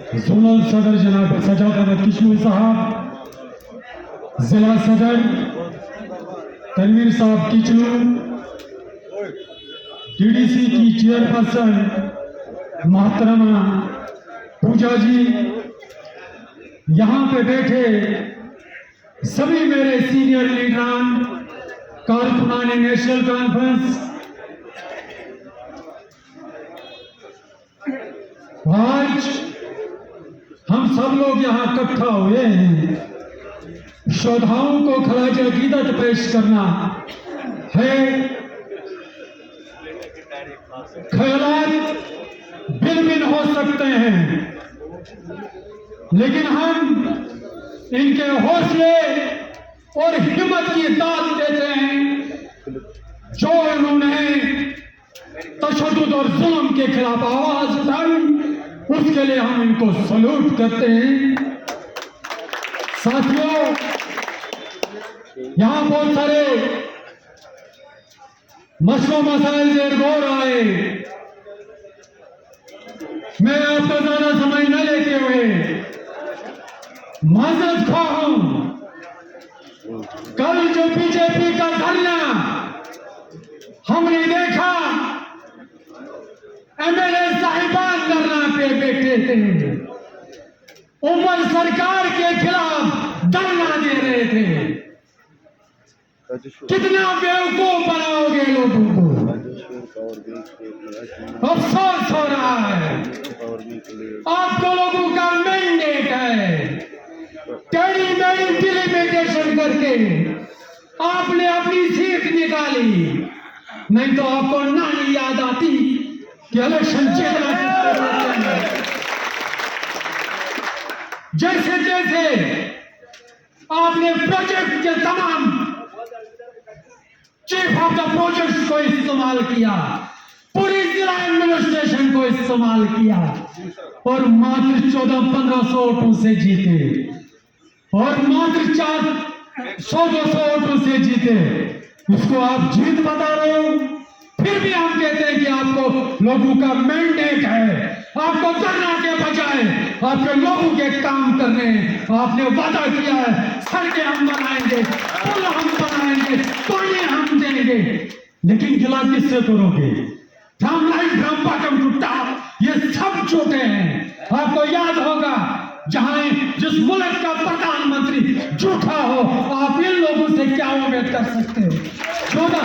Zonal सदर जनाब सजाद अहमद किशनू साहब, जिला सदर तनवीर साहब किचलू, डीडीसी की चेयरपर्सन मोहतरमा पूजा जी, यहाँ पे बैठे सभी मेरे सीनियर लीडरान, कारकुनान नेशनल कॉन्फ्रेंस, आज हम सब लोग यहाँ इकट्ठा हुए हैं, श्रद्धाओं को खराज अकीदत पेश करना है। ख्यालात भिन्न भिन्न हो सकते हैं, लेकिन हम इनके हौसले और हिम्मत की दाद देते हैं जो इन्होंने तशद्दुद और जुल्म के खिलाफ आवाज उठाई, उसके लिए हम इनको सल्यूट करते हैं। साथियों, यहां बहुत सारे मसलों मसाइल से गौर आए, मैं आपको ज्यादा समय न लेते हुए माजरत ख्वाह हूं। कल जो बीजेपी का धरना हमने देखा, एमएलए साहिबान धरना पे बैठे थे, उमर सरकार के खिलाफ धरना दे रहे थे। कितना बेवकूफ बनाओगे लोगों को, अफसोस हो रहा है। आपको लोगों का मैंडेट है, टेढ़ी मेढ़ी डिलिमिटेशन करके आपने अपनी सीट निकाली, नहीं तो आपको नानी याद आती कि इलेक्शन जीतना है। जैसे जैसे आपने प्रोजेक्ट के तमाम चीफ ऑफ द प्रोजेक्ट को इस्तेमाल किया, पूरी जिला एडमिनिस्ट्रेशन को इस्तेमाल किया और मात्र 1400-1500 वोटों से जीते, और मात्र 400-200 वोटों से जीते, उसको आप जीत बता रहे हो। फिर भी हम कहते हैं कि आपको लोगों का मैंडेट है, आपको धरना के बजाय आपके लोगों के काम करने हैं। आपने वादा किया है सड़कें हम बनाएंगे, पुल हम बनाएंगे, पानी हम देंगे, लेकिन गिला किससे करोगे? From light from bottom to top, ये सब झूठे हैं। आपको याद होगा, जहां जिस मुल्क का प्रधानमंत्री झूठा हो, आप इन लोगों से क्या उम्मीद कर सकते हो? 14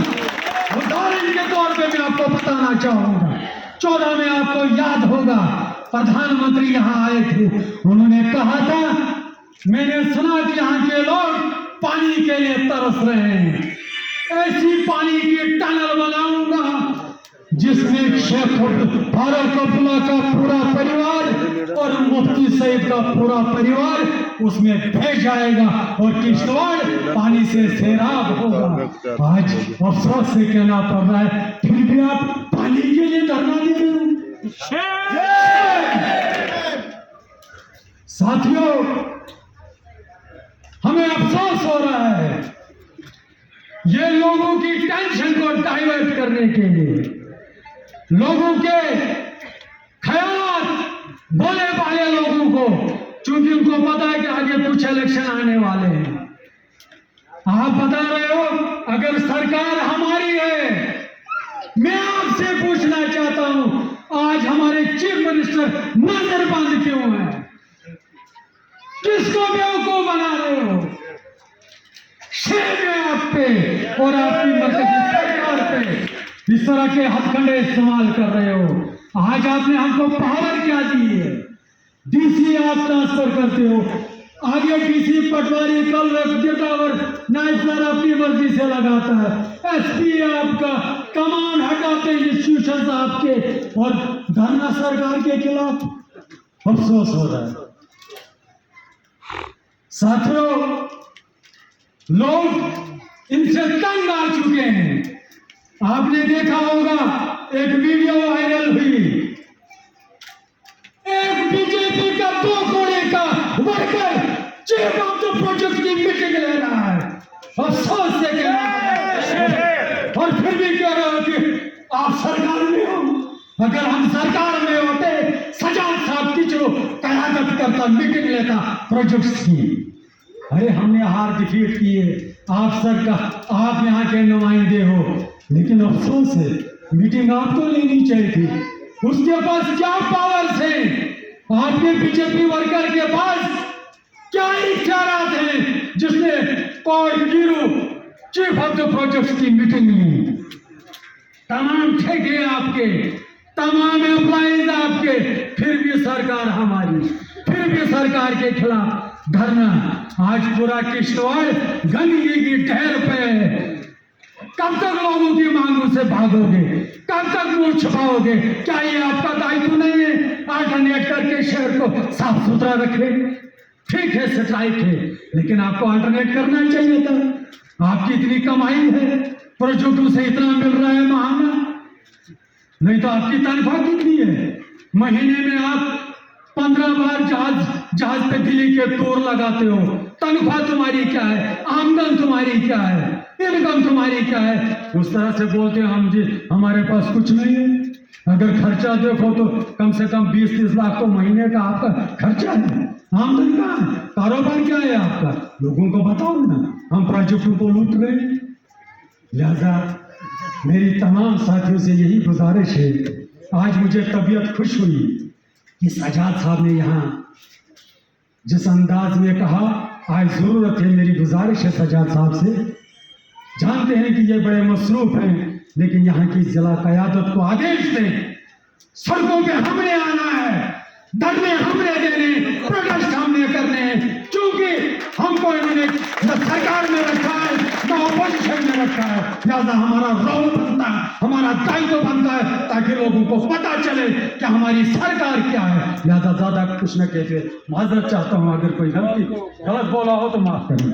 उदाहरण के तौर पे मैं आपको बताना चाहूंगा, 14 में आपको याद होगा प्रधानमंत्री यहाँ आए थे, उन्होंने कहा था मैंने सुना कि यहाँ के लोग पानी के लिए तरस रहे हैं, ऐसी पानी की टनल बनाऊंगा जिसमें शेख फारूक अब्दुल्ला का पूरा परिवार और मुफ्ती सईद का पूरा परिवार उसमें बह जाएगा और किश्तवाड़ पानी से सैराब होगा। आज अफसोस से कहना पड़ रहा है, फिर भी आप पानी के लिए धरना दे रहे हो। साथियों, हमें अफसोस हो रहा है, ये लोगों की टेंशन को डाइवर्ट करने के लिए, लोगों के ख्याल भोले भाले लोगों को, चूंकि उनको पता है कि आगे कुछ इलेक्शन आने वाले हैं, आप बता रहे हो अगर सरकार हमारी है। मैं आपसे पूछना चाहता हूं, आज हमारे चीफ मिनिस्टर नजरबंद क्यों है? किसको बेवकूफ बना रहे हो? शेर है आप पे और आपकी मर्कजी सरकार पे इस तरह के हथकंडे इस्तेमाल कर रहे हो। आज आपने हमको पावर क्या दी है? डीसी आप ट्रांसफर करते हो, आगे डीसी पटवारी कल रख देता और नायब सर अपनी मर्जी से लगाता है, एसपी आपका कमान हटाते इंस्टीट्यूशन आपके, और धरना सरकार के खिलाफ। अफसोस हो रहा है साथियों, लोग इनसे तंग आ चुके हैं। आपने देखा होगा एक वीडियो वायरल हुई, एक बीजेपी का 2 करोड़ का worker chief of the project की मीटिंग ले रहा है। अफसोस से कहना है, और फिर भी कह रहे हो कि आप सरकार में हो। अगर हम सरकार में होते, सजाद साहब किचलो कहा स्वागत करता, मीटिंग लेता प्रोजेक्ट्स की। अरे हमने हार डिफीट किए, आप सरकार, आप यहाँ के नुमाइंदे हो, लेकिन अफसोस है मीटिंग आपको लेनी चाहिए थी। उसके पास क्या पावर्स है? आपके बीजेपी वर्कर के पास क्या इख्तियारात हैं जिसने coordinator chief of the project की मीटिंग ली? तमाम ठेके आपके, तमाम एम्प्लॉइज आपके, फिर भी सरकार हमारी, फिर भी सरकार के खिलाफ धरना। आज पूरा किश्तवाड़ गंदगी की ढेर पे है। कब तक लोगों की मांगों से भागोगे? कब तक मुंह छुपाओगे? क्या ये आपका दायित्व नहीं है अल्टरनेट करके शहर को साफ सुथरा रखे? ठीक है स्ट्राइक है, लेकिन आपको अल्टरनेट करना ही चाहिए था। आपकी इतनी कमाई है, प्रोजेक्टों से इतना मिल रहा है महंगा, नहीं तो आपकी तनख्वाह कितनी है? महीने में आप 15 बार जहाज पे दिल्ली के टूर लगाते हो। तनख्वाह तुम्हारी क्या है? आमदन तुम्हारी क्या है? इनकम तुम्हारी क्या है? उस तरह से बोलते हैं हम जी हमारे पास कुछ नहीं है। अगर खर्चा देखो तो कम से कम 20-30 लाख तो महीने का आपका खर्चा है। आमदन कहाँ है? कारोबार क्या है आपका? लोगों को बताओ ना। हम प्रोजेक्टों को लूट गए। लिहाजा मेरी तमाम साथियों से यही गुजारिश है, आज मुझे तबीयत खुश हुई कि सजाद साहब ने यहाँ जिस अंदाज में कहा, आज जरूरत है, मेरी गुजारिश है सजाद साहब से, जानते हैं कि ये बड़े मसरूफ हैं, लेकिन यहाँ की जिला क़यादत को आदेश दें, सड़कों पे हमने आना है, धरने हमने देने, प्रोटेस्ट हमने करने हैं, क्योंकि हमको इन्होंने न सरकार में रखा है न ऑपोजिशन में रखा है। लिहाजा हमारा रोल बनता है, हमारा दायित्व बनता है, ताकि लोगों को पता चले कि हमारी सरकार क्या है। लिहाजा ज्यादा कुछ न कहते, माजरत चाहता हूँ, अगर कोई गलत बोला हो तो माफ करें।